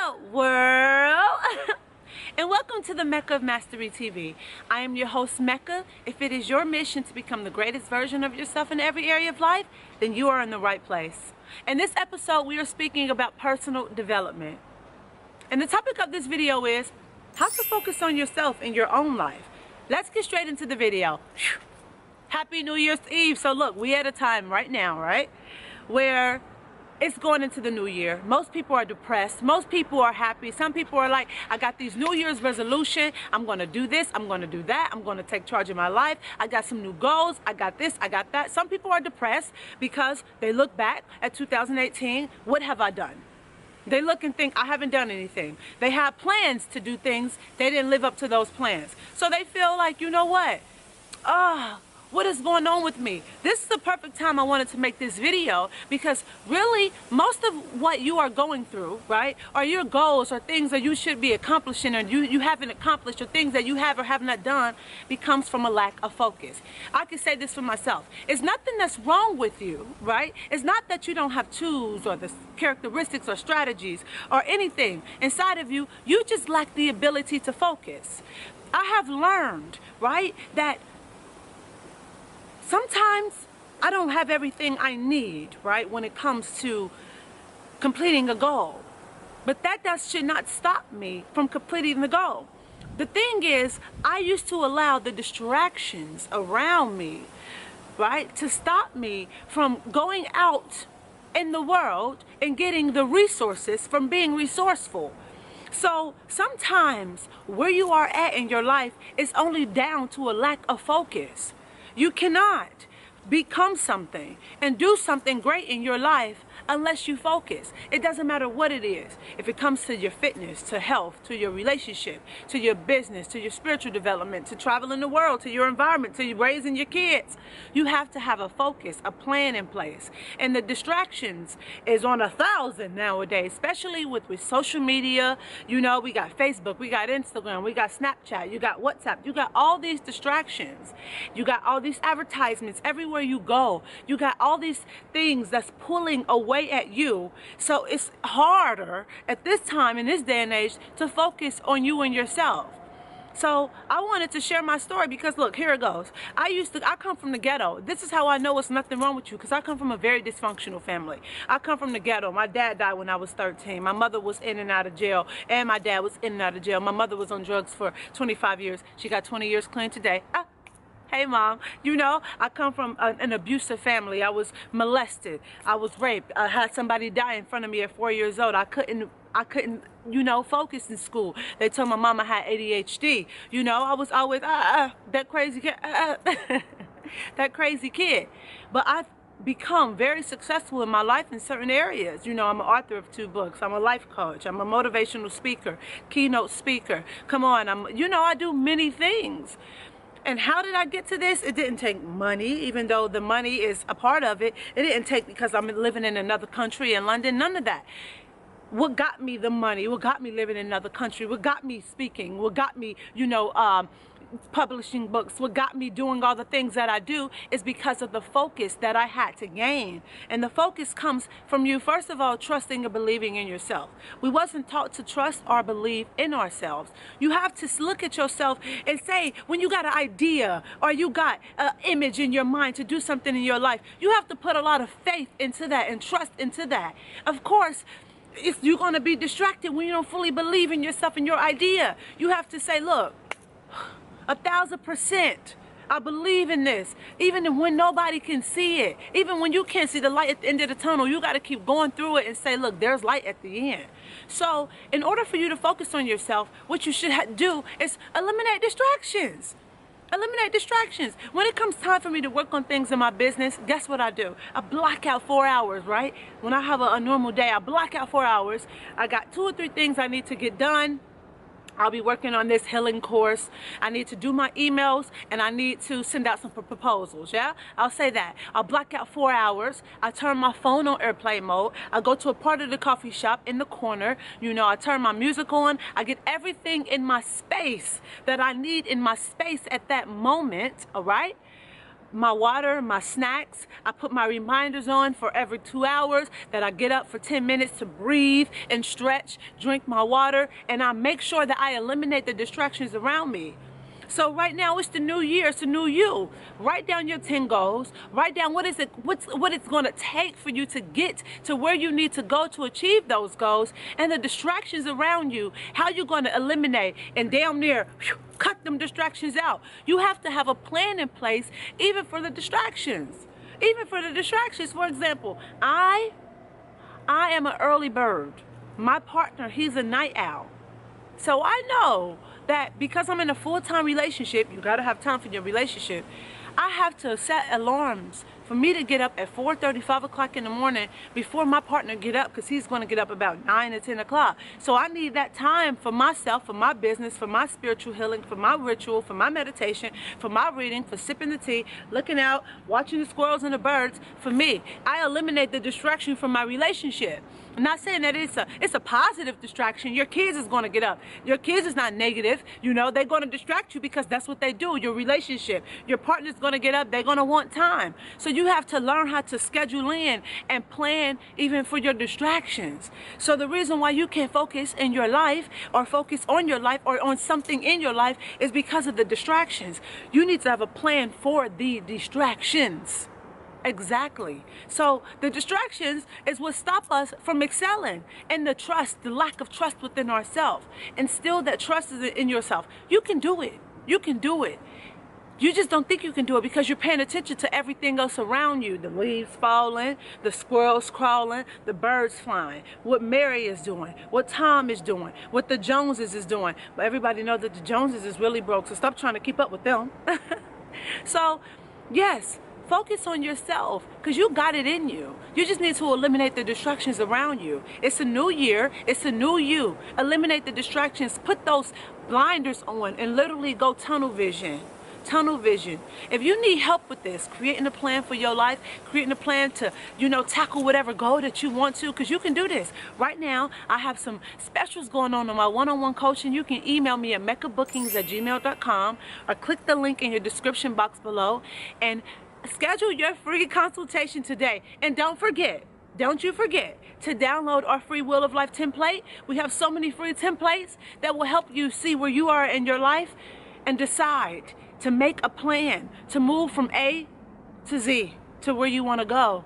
up, world? And welcome to the Mecca of Mastery TV. I am your host, Mecca. If it is your mission to become the greatest version of yourself in every area of life, then you are in the right place. In this episode, we are speaking about personal development. And the topic of this video is how to focus on yourself in your own life. Let's get straight into the video. Happy New Year's Eve. So look, we at a time right now, right, where it's going into the new year. Most people are depressed. Most people are happy. Some people are like, I got these New Year's resolution. I'm going to do this. I'm going to do that. I'm going to take charge of my life. I got some new goals. I got this. I got that. Some people are depressed because they look back at 2018. What have I done? They look and think, I haven't done anything. They have plans to do things. They didn't live up to those plans. So they feel like, you know what? What is going on with me? This is the perfect time I wanted to make this video, because really most of what you are going through, right, are your goals or things that you should be accomplishing or you haven't accomplished, or things that you have or have not done, becomes from a lack of focus. I can say this for myself. It's nothing that's wrong with you, right? It's not that you don't have tools or the characteristics or strategies or anything inside of you. You just lack the ability to focus. I have learned, right, that sometimes I don't have everything I need, right, when it comes to completing a goal. But that should not stop me from completing the goal. The thing is, I used to allow the distractions around me, right, to stop me from going out in the world and getting the resources from being resourceful. So sometimes where you are at in your life is only down to a lack of focus. You cannot become something and do something great in your life unless you focus. It doesn't matter what it is. If it comes to your fitness, to health, to your relationship, to your business, to your spiritual development, to traveling the world, to your environment, to you raising your kids, you have to have a focus, a plan in place. And the distractions is on 1,000 nowadays, especially with social media. You know, we got Facebook, we got Instagram, we got Snapchat, you got WhatsApp, you got all these distractions. You got all these advertisements everywhere you go. You got all these things that's pulling away at you. So it's harder at this time, in this day and age, to focus on you and yourself. So I wanted to share my story because look, here it goes. I come from the ghetto. This is how I know it's nothing wrong with you, because I come from a very dysfunctional family. I come from the ghetto. My dad died when I was 13. My mother was in and out of jail, and my dad was in and out of jail. My mother was on drugs for 25 years. She got 20 years clean today. Hey mom, you know, I come from an abusive family. I was molested. I was raped. I had somebody die in front of me at 4 years old. I couldn't, you know, focus in school. They told my mom I had ADHD. You know, I was always, that crazy kid, that crazy kid. But I've become very successful in my life in certain areas. You know, I'm an author of 2 books. I'm a life coach. I'm a motivational speaker, keynote speaker. Come on, you know, I do many things. And how did I get to this? It didn't take money, even though the money is a part of it. It didn't take because I'm living in another country in London, none of that. What got me the money? What got me living in another country? What got me speaking? What got me, you know, publishing books? What got me doing all the things that I do is because of the focus that I had to gain. And the focus comes from you, first of all, trusting and believing in yourself. We wasn't taught to trust or believe in ourselves. You have to look at yourself and say, when you got an idea or you got an image in your mind to do something in your life, you have to put a lot of faith into that and trust into that. Of course, you're going to be distracted when you don't fully believe in yourself and your idea. You have to say, look, 1,000%. I believe in this. Even when nobody can see it, even when you can't see the light at the end of the tunnel, you got to keep going through it and say, look, there's light at the end. So in order for you to focus on yourself, what you should do is eliminate distractions. Eliminate distractions. When it comes time for me to work on things in my business, guess what I do? I block out 4 hours, right? When I have a normal day, I block out 4 hours. I got 2 or 3 things I need to get done. I'll be working on this healing course. I need to do my emails, and I need to send out some proposals, yeah? I'll say that. I'll block out 4 hours. I turn my phone on airplane mode. I go to a part of the coffee shop in the corner. You know, I turn my music on. I get everything in my space that I need in my space at that moment, all right? my water, my snacks. I put my reminders on for every 2 hours that I get up for 10 minutes to breathe and stretch, drink my water, and I make sure that I eliminate the distractions around me. So right now it's the new year, it's the new you. Write down your 10 goals. Write down what it's going to take for you to get to where you need to go to achieve those goals, and the distractions around you, how you're going to eliminate and damn near cut them distractions out. You have to have a plan in place even for the distractions. Even for the distractions. For example, I am an early bird. My partner, he's a night owl. So I know that because I'm in a full-time relationship, you gotta have time for your relationship. I have to set alarms for me to get up at 4:30, 5 o'clock in the morning before my partner get up, because he's gonna get up about 9 or 10 o'clock. So I need that time for myself, for my business, for my spiritual healing, for my ritual, for my meditation, for my reading, for sipping the tea, looking out, watching the squirrels and the birds. For me, I eliminate the distraction from my relationship. I'm not saying that it's a positive distraction. Your kids is going to get up. Your kids is not negative. You know, they're going to distract you because that's what they do. Your relationship, your partner's going to get up. They're going to want time. So you have to learn how to schedule in and plan even for your distractions. So the reason why you can't focus in your life or focus on your life or on something in your life is because of the distractions. You need to have a plan for the distractions. Exactly. So the distractions is what stop us from excelling, and the lack of trust within ourselves. Instill that trust in yourself. You can do it. You can do it. You just don't think you can do it because you're paying attention to everything else around you. The leaves falling, the squirrels crawling, the birds flying, what Mary is doing, what Tom is doing, what the Joneses is doing. But everybody knows that the Joneses is really broke, so stop trying to keep up with them. So, yes. Focus on yourself, because you got it in you. You just need to eliminate the distractions around you. It's a new year. It's a new you. Eliminate the distractions. Put those blinders on and literally go tunnel vision. Tunnel vision. If you need help with this, creating a plan for your life, creating a plan to, tackle whatever goal that you want to, because you can do this. Right now, I have some specials going on my one-on-one coaching. You can email me at meccabookings@gmail.com or click the link in your description box below and schedule your free consultation today. And don't you forget to download our free Wheel of Life template. We have so many free templates that will help you see where you are in your life and decide to make a plan to move from A to Z to where you want to go.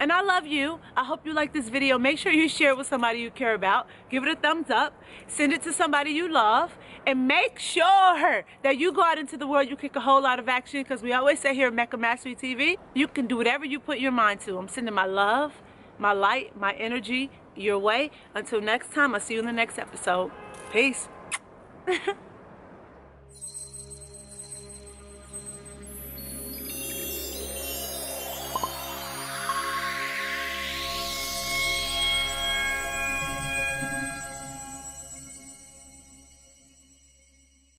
And I love you. I hope you like this video. Make sure you share it with somebody you care about. Give it a thumbs up. Send it to somebody you love. And make sure that you go out into the world. You kick a whole lot of action, because we always say here at Mecca Mastery TV, you can do whatever you put your mind to. I'm sending my love, my light, my energy your way. Until next time, I'll see you in the next episode. Peace.